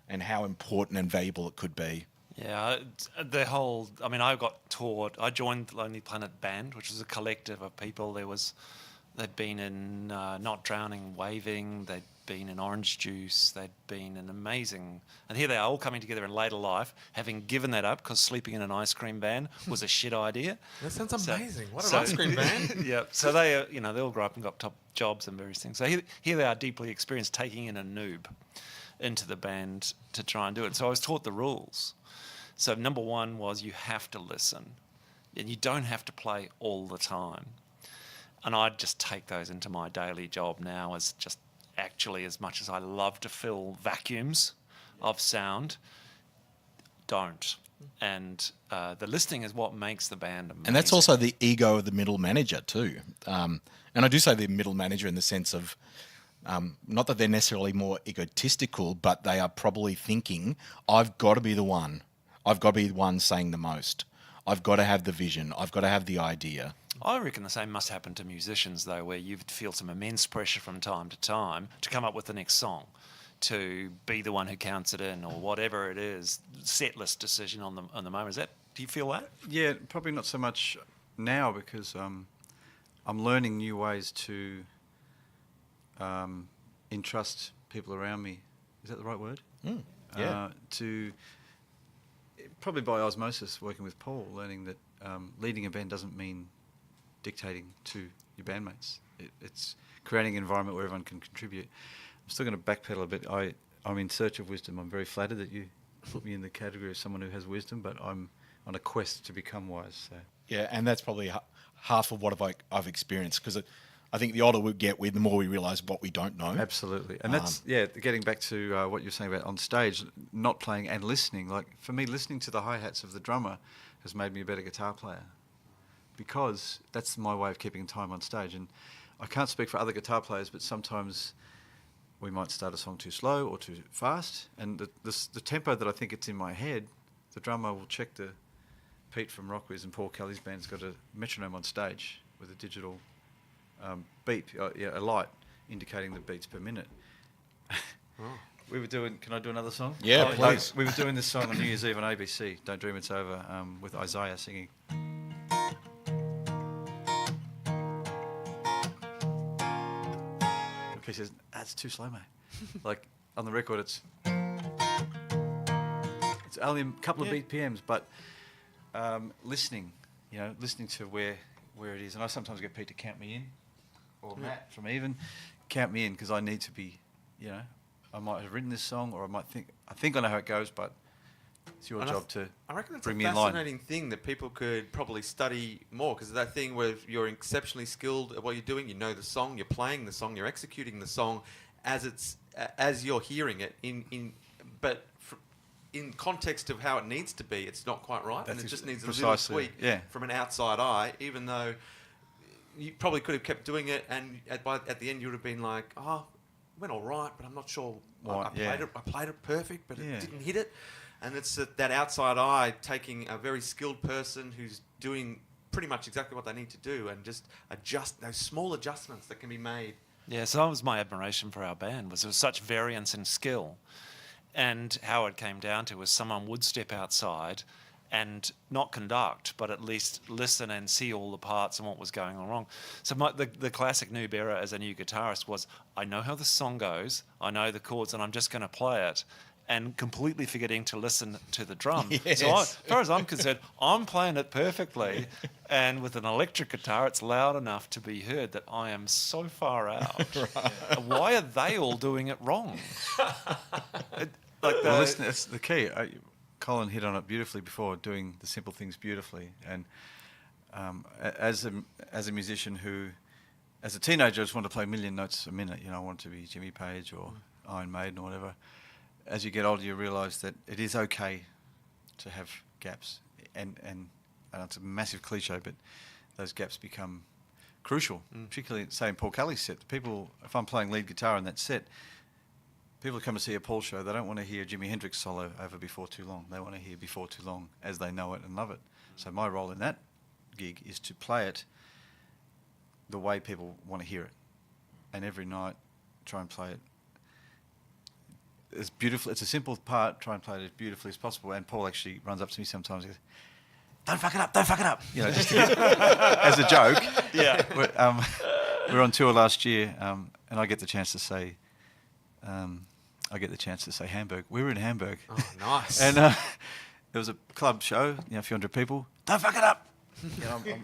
and how important and valuable it could be. Yeah, I joined Lonely Planet Band, which was a collective of people. They'd been in Not Drowning, Waving, they'd been in Orange Juice, they'd been in amazing... And here they are all coming together in later life, having given that up because sleeping in an ice cream van was a shit idea. That sounds amazing. What an ice cream van. Yeah, so they all grew up and got top jobs and various things. So here they are, deeply experienced, taking in a noob into the band to try and do it. So I was taught the rules. So number 1 was you have to listen, and you don't have to play all the time. And I'd just take those into my daily job now as just actually, as much as I love to fill vacuums of sound, don't. And the listening is what makes the band amazing. And that's also the ego of the middle manager too. And I do say the middle manager in the sense of, not that they're necessarily more egotistical, but they are probably thinking, I've got to be the one. I've got to be the one saying the most. I've got to have the vision. I've got to have the idea. I reckon the same must happen to musicians, though, where you feel some immense pressure from time to time to come up with the next song, to be the one who counts it in, or whatever it is, set list decision on the moment. Do you feel that? Yeah, probably not so much now because I'm learning new ways to entrust people around me. Is that the right word? Yeah. Probably by osmosis, working with Paul, learning that leading a band doesn't mean dictating to your bandmates. It's creating an environment where everyone can contribute. I'm still going to backpedal a bit. I'm in search of wisdom. I'm very flattered that you put me in the category of someone who has wisdom, but I'm on a quest to become wise. So. Yeah, and that's probably half of what I've experienced, because I think the older we get, the more we realise what we don't know. Absolutely. And that's, getting back to what you're saying about on stage, not playing and listening. Like, for me, listening to the hi-hats of the drummer has made me a better guitar player, because that's my way of keeping time on stage. And I can't speak for other guitar players, but sometimes we might start a song too slow or too fast. And the tempo that I think it's in my head, the drummer will check Pete from Rockwiz and Paul Kelly's band's got a metronome on stage with a digital beep, a light indicating the beats per minute. We were doing... Can I do another song? Yeah, please. We were doing this song on New Year's Eve on ABC, Don't Dream It's Over, with Isaiah singing. He says, that's too slow, mate. Like, on the record, it's only a couple of BPMs, but listening to where it is. And I sometimes get Pete to count me in, or Matt from Even, count me in, because I need to be, I might have written this song, or I think I know how it goes, but it's your job to I reckon it's bring a me in line. fascinating thing that people could probably study more, because that thing where you're exceptionally skilled at what you're doing, you know the song, you're playing the song, you're executing the song as you're hearing it but in context of how it needs to be, it's not quite right, and it just needs a little tweak from an outside eye, even though you probably could have kept doing it, and at the end you would have been like, oh, it went all right, but I'm not sure. I played it perfect, but it didn't hit it. And it's that outside eye taking a very skilled person who's doing pretty much exactly what they need to do, and just adjust those small adjustments that can be made. Yeah, so that was my admiration for our band, was there was such variance in skill. And how it came down to was someone would step outside and not conduct, but at least listen and see all the parts and what was going on wrong. So the classic noob error as a new guitarist was, I know how the song goes, I know the chords, and I'm just going to play it, and completely forgetting to listen to the drum. Yes. So as far as I'm concerned, I'm playing it perfectly, and with an electric guitar, it's loud enough to be heard that I am so far out. Why are they all doing it wrong? Well, listen, that's the key. Colin hit on it beautifully before, doing the simple things beautifully. And as a musician who, as a teenager, I just wanted to play a million notes a minute. I wanted to be Jimmy Page or Iron Maiden or whatever. As you get older, you realise that it is okay to have gaps. And it's a massive cliche, but those gaps become crucial, particularly, say, in Paul Kelly's set. People, if I'm playing lead guitar in that set, people who come to see a Paul show, they don't want to hear Jimi Hendrix solo over Before Too Long. They want to hear Before Too Long as they know it and love it. So my role in that gig is to play it the way people want to hear it. And every night, try and play it as beautiful. It's a simple part, try and play it as beautifully as possible. And Paul actually runs up to me sometimes and goes, don't fuck it up, don't fuck it up. Just to get, as a joke. Yeah. We were on tour last year, and I get the chance to say Hamburg. We were in Hamburg. Oh, nice. And there was a club show, a few hundred people. Don't fuck it up.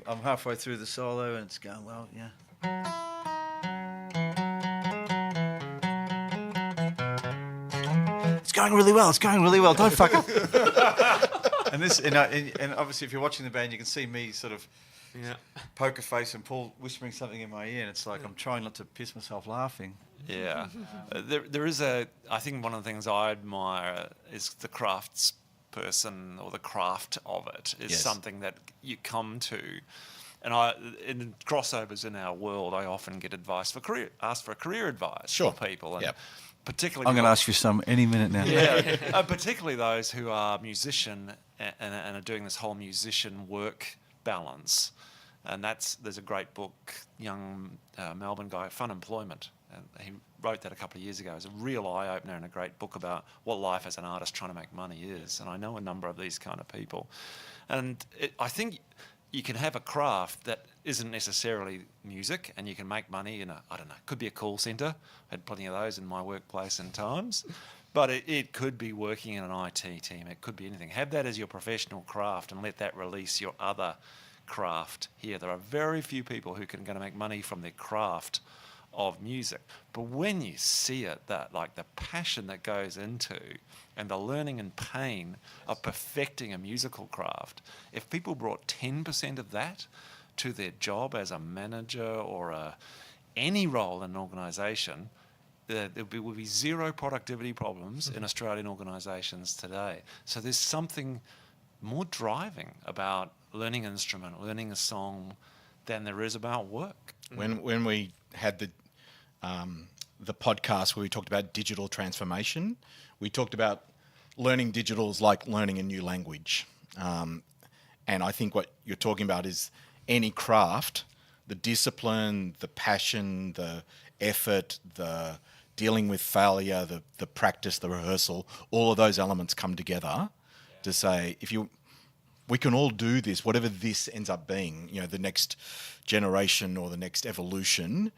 I'm halfway through the solo and it's going well, It's going really well. Don't fuck up. And obviously, if you're watching the band, you can see me sort of poker face and Paul whispering something in my ear, and it's like I'm trying not to piss myself laughing. Yeah. There is I think one of the things I admire is the crafts person, or the craft of it is something that you come to. And in crossovers in our world, I often get advice ask for career advice for people. And particularly, I'm going to ask you some any minute now. Yeah, particularly those who are musician and are doing this whole musician work balance. And there's a great book, young Melbourne guy, Fun Employment. And he wrote that a couple of years ago. It's a real eye-opener and a great book about what life as an artist trying to make money is. And I know a number of these kind of people. And I think you can have a craft that isn't necessarily music, and you can make money in could be a call centre. I had plenty of those in my workplace in times. But it could be working in an IT team. It could be anything. Have that as your professional craft and let that release your other craft here. There are very few people who can going to make money from their craft of music. But when you see it, that like the passion that goes into and the learning and pain of perfecting a musical craft, if people brought 10% of that to their job as a manager or any role in an organisation, there would be zero productivity problems in Australian organisations today. So there's something more driving about learning an instrument, learning a song, than there is about work. When we had the podcast where we talked about digital transformation, we talked about learning digital is like learning a new language. And I think what you're talking about is any craft, the discipline, the passion, the effort, the dealing with failure, the practice, the rehearsal, all of those elements come together to say, we can all do this, whatever this ends up being, the next generation or the next evolution,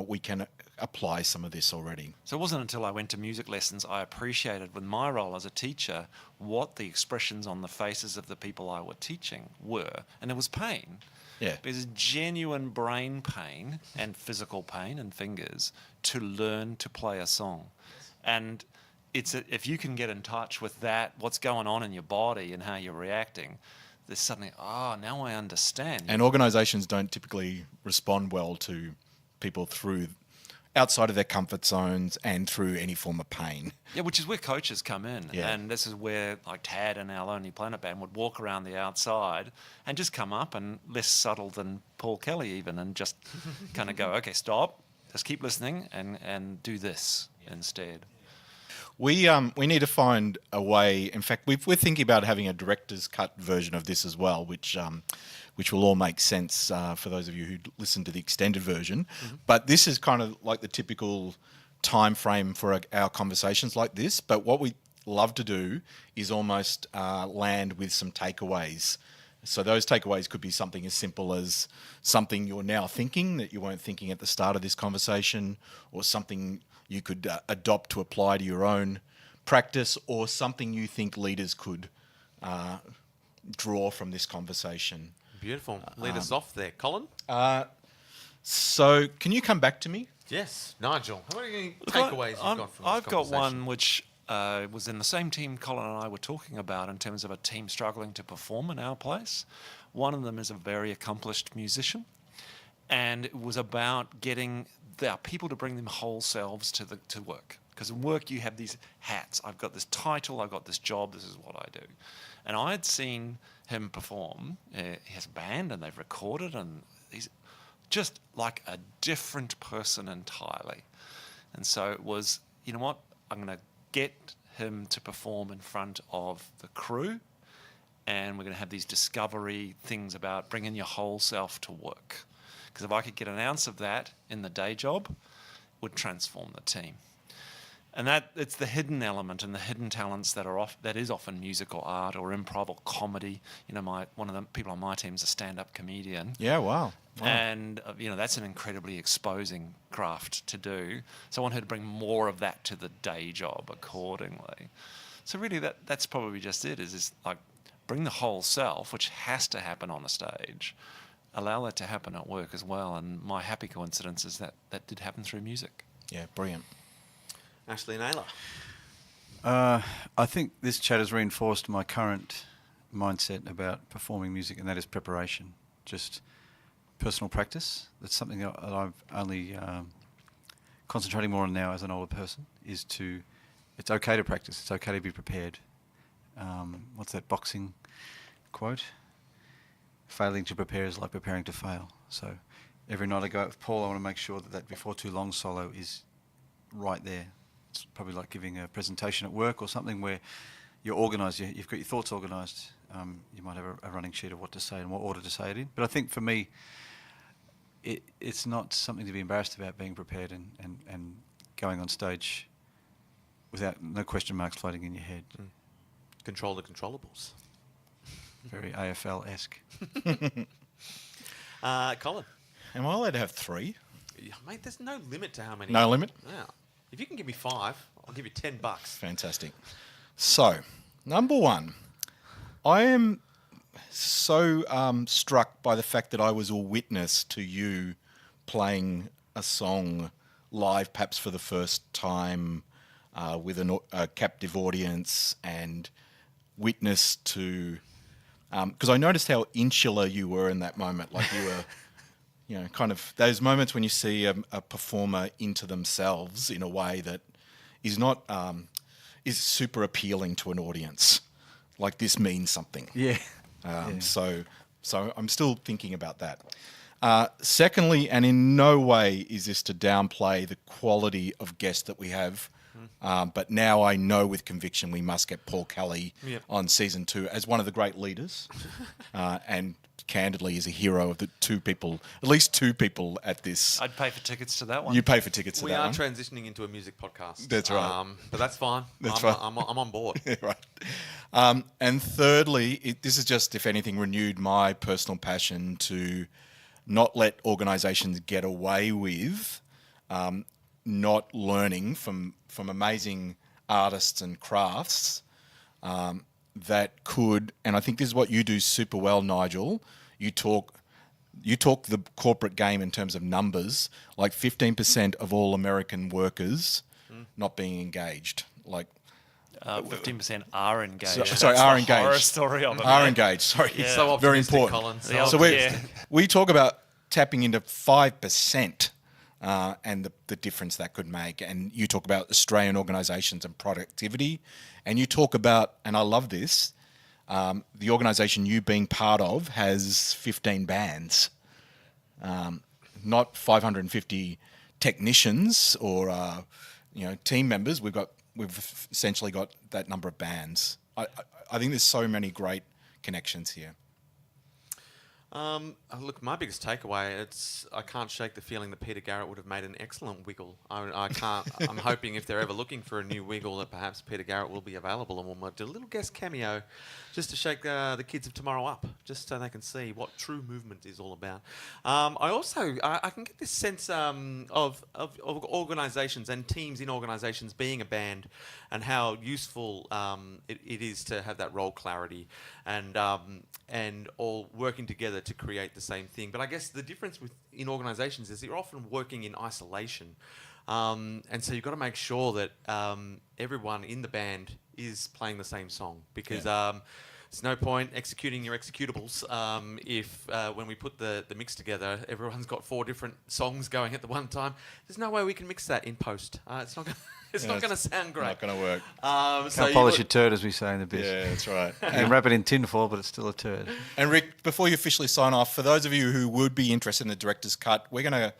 we can apply some of this already. So it wasn't until I went to music lessons I appreciated, with my role as a teacher, what the expressions on the faces of the people I were teaching were. And there was pain. Yeah. There's genuine brain pain and physical pain in fingers to learn to play a song. And if you can get in touch with that, what's going on in your body and how you're reacting, there's suddenly, now I understand. And organisations don't typically respond well to people through outside of their comfort zones and through any form of pain. Yeah, which is where coaches come in. Yeah. And this is where, like Tad and our Lonely Planet band would walk around the outside and just come up, and less subtle than Paul Kelly even, and just kind of go, okay, stop, just keep listening and do this instead. We need to find a way. In fact, we're thinking about having a director's cut version of this as well, which will all make sense for those of you who listen to the extended version. Mm-hmm. But this is kind of like the typical time frame for our conversations like this. But what we love to do is almost land with some takeaways. So those takeaways could be something as simple as something you're now thinking that you weren't thinking at the start of this conversation, or something you could adopt to apply to your own practice, or something you think leaders could draw from this conversation. Beautiful. Lead us off there. Colin? So can you come back to me? Yes. Nigel, how many takeaways you've got from this I've got conversation? one which was in the same team Colin and I were talking about, in terms of a team struggling to perform in our place. One of them is a very accomplished musician, and it was about getting our people to bring them whole selves to work. Because in work you have these hats. I've got this title, I've got this job, this is what I do. And I had seen him perform. He has a band and they've recorded, and he's just like a different person entirely. And so it was, you know what, I'm going to get him to perform in front of the crew, and we're going to have these discovery things about bringing your whole self to work. Because if I could get an ounce of that in the day job, it would transform the team. And it's the hidden element and the hidden talents that is often musical art or improv or comedy. You know, one of the people on my team is a stand-up comedian. Yeah, wow. And that's an incredibly exposing craft to do. So I want her to bring more of that to the day job accordingly. So really, that's probably just it. Is like bring the whole self, which has to happen on a stage. Allow that to happen at work as well. And my happy coincidence is that did happen through music. Yeah, brilliant. Ash Naylor. I think this chat has reinforced my current mindset about performing music, and that is preparation. Just personal practice. That's something that I've only concentrating more on now as an older person. It's okay to practice. It's okay to be prepared. What's that boxing quote? Failing to prepare is like preparing to fail. So every night I go out with Paul, I want to make sure that Before Too Long solo is right there. It's probably like giving a presentation at work or something where you're organised, you've got your thoughts organised. You might have a running sheet of what to say and what order to say it in. But I think for me, it's not something to be embarrassed about, being prepared and going on stage without no question marks floating in your head. Mm. Control the controllables. Very AFL-esque. Colin. Am I allowed to have 3? Yeah, mate, there's no limit to how many. No limit? Yeah. If you can give me 5, I'll give you $10. Fantastic. So, number 1, I am so struck by the fact that I was a witness to you playing a song live, perhaps for the first time, with a captive audience, and witness to... because I noticed how insular you were in that moment. Like you were, kind of those moments when you see a performer into themselves in a way that is not is super appealing to an audience. Like this means something. Yeah. So I'm still thinking about that. Secondly, and in no way is this to downplay the quality of guests that we have. But now I know with conviction we must get Paul Kelly on season 2 as one of the great leaders, and candidly is a hero of the at least two people at this. I'd pay for tickets to that one. You pay for tickets to We that are one. transitioning into a music podcast. That's right. But that's fine. That's I'm, right. I'm on board. Yeah, right. And thirdly, this is just, if anything, renewed my personal passion to not let organisations get away with not learning from amazing artists and crafts that could, and I think this is what you do super well, Nigel. You talk the corporate game in terms of numbers, like 15% of all American workers not being engaged. Like 15% are engaged. sorry, That's are the engaged. Horror story of it. Are mate. engaged. Sorry, Yeah. So very optimistic, important. Collins. Yeah. So we talk about tapping into 5% and the difference that could make. And you talk about Australian organisations and productivity, and you talk about, and I love this, the organisation you being part of has 15 bands, not 550 technicians or team members. We've essentially got that number of bands. I think there's so many great connections here. Look, my biggest takeaway, I can't shake the feeling that Peter Garrett would have made an excellent Wiggle. I can't. I'm hoping if they're ever looking for a new Wiggle, that perhaps Peter Garrett will be available and we'll do a little guest cameo, just to shake the kids of tomorrow up, just so they can see what true movement is all about. I can get this sense of organisations and teams in organisations being a band, and how useful it is to have that role clarity and all working together to create the same thing. But I guess the difference in organisations is you're often working in isolation, and so you've got to make sure that everyone in the band is playing the same song, because there's no point executing your executables if when we put the mix together, everyone's got 4 different songs going at the one time. There's no way we can mix that in post. It's not gonna, not going to sound great. Not going to work. Can't polish a turd, as we say in the biz. Yeah, that's right. You can wrap it in tinfoil, but it's still a turd. And Rick, before you officially sign off, for those of you who would be interested in the director's cut, we're going to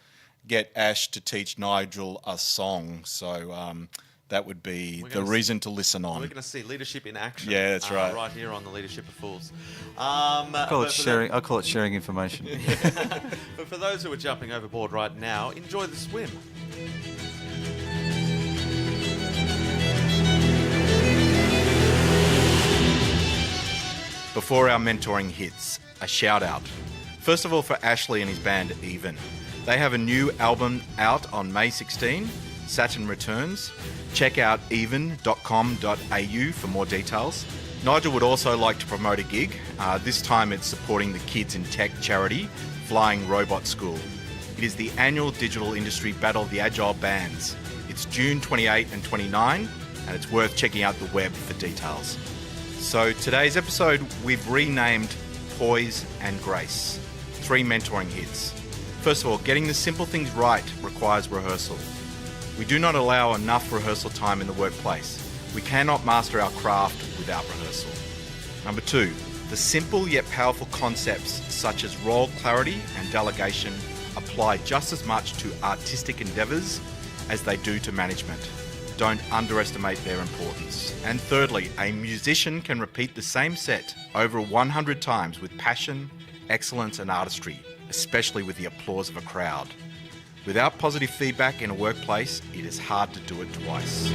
get Ash to teach Nigel a song. So that would be the reason to listen on. We're going to see leadership in action. Yeah, that's right. Right here on the Leadership of Fools. I call it sharing information. But for those who are jumping overboard right now, enjoy the swim. Before our mentoring hits, a shout out. First of all, for Ashley and his band Even. They have a new album out on May 16, Saturn Returns. Check out even.com.au for more details. Nigel would also like to promote a gig. This time it's supporting the Kids in Tech charity, Flying Robot School. It is the annual digital industry battle of the Agile Bands. It's June 28 and 29, and it's worth checking out the web for details. So today's episode, we've renamed Poise and Grace. 3 mentoring hits. First of all, getting the simple things right requires rehearsal. We do not allow enough rehearsal time in the workplace. We cannot master our craft without rehearsal. Number 2, the simple yet powerful concepts such as role clarity and delegation apply just as much to artistic endeavours as they do to management. Don't underestimate their importance. And thirdly, a musician can repeat the same set over 100 times with passion, excellence and artistry, especially with the applause of a crowd. Without positive feedback in a workplace, it is hard to do it twice.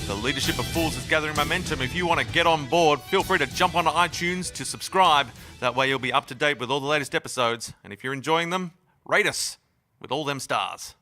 The Leadership of Fools is gathering momentum. If you want to get on board, feel free to jump onto iTunes to subscribe. That way you'll be up to date with all the latest episodes. And if you're enjoying them, rate us with all them stars.